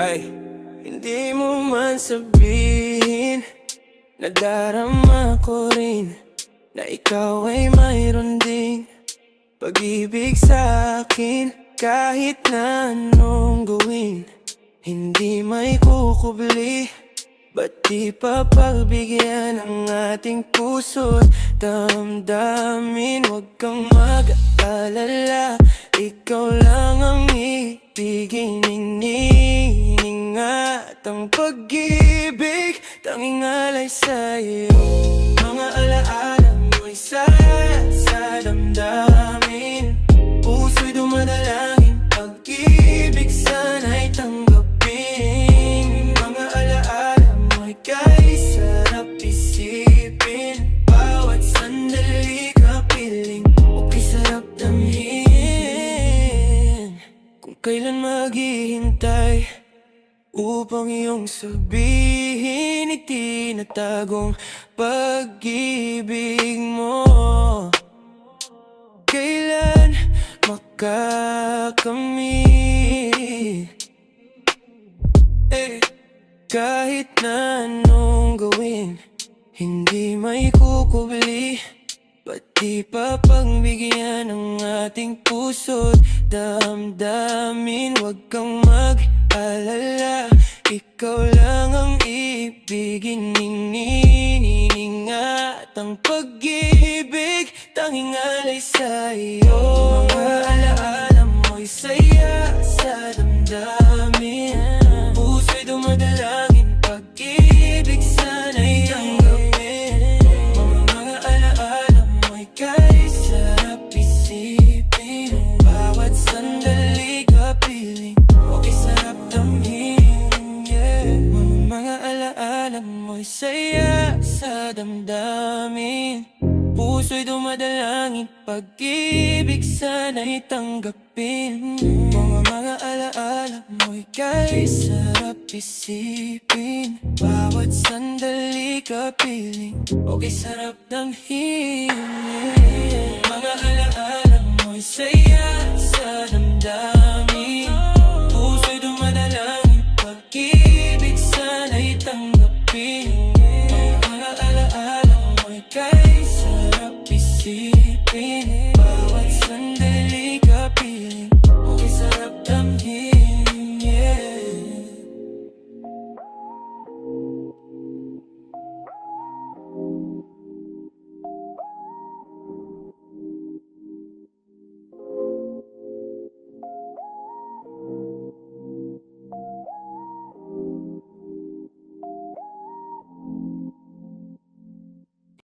Ay, hindi mo man sabihin, nadarama ko rin na ikaw ay mayroon ding pag-ibig sa akin. Kahit na anong gawin, hindi may kukubli. Ba't di pa pagbigyan ang ating puso't damdamin? Huwag kang mag-alala, ikaw lang ang ibigin. Iniingat ang pag-ibig, tanging alay sa'yo. Mga alaala mo'y saya sa damdamin. Puso'y dumadalangin, pag-ibig sana'y tanggapin. Mga alaala mo'y kay sarap isipin. Bawat sandali kapiling, okay sarap damhin. Kung kailan maghihintay upang iyong sabihin itinatagong pag-ibig mo. Kailan makakamit? Kahit na anong gawin, hindi may kukubli. Ba't di pa pagbigyan ang ating puso't damdamin? Huwag kang mag-alala, ikaw lang ang ibigin. Iniingat ang pag-ibig, tanging alay sa'yo. Mga alaala mo'y saya sa damdamin. Puso'y dumadalangin, pag-ibig sana'y tanggapin. Mga alaala mo'y kay sarap isipin. Bawat sandali kapiling, okay sarap damhin, yeah. Mga alaala mo'y saya sa damdamin. Puso'y dumadalangin, pag-ibig sana'y tanggapin. Mga alaala mo'y kay sarap isipin. Bawat sandali kapiling, okay sarap damhin. Mga alaala mo'y saya sa damdamin. Puso'y dumadalangin, pag-ibig sana'y tanggapin. Mga alaala mo'y kay sarap isipin.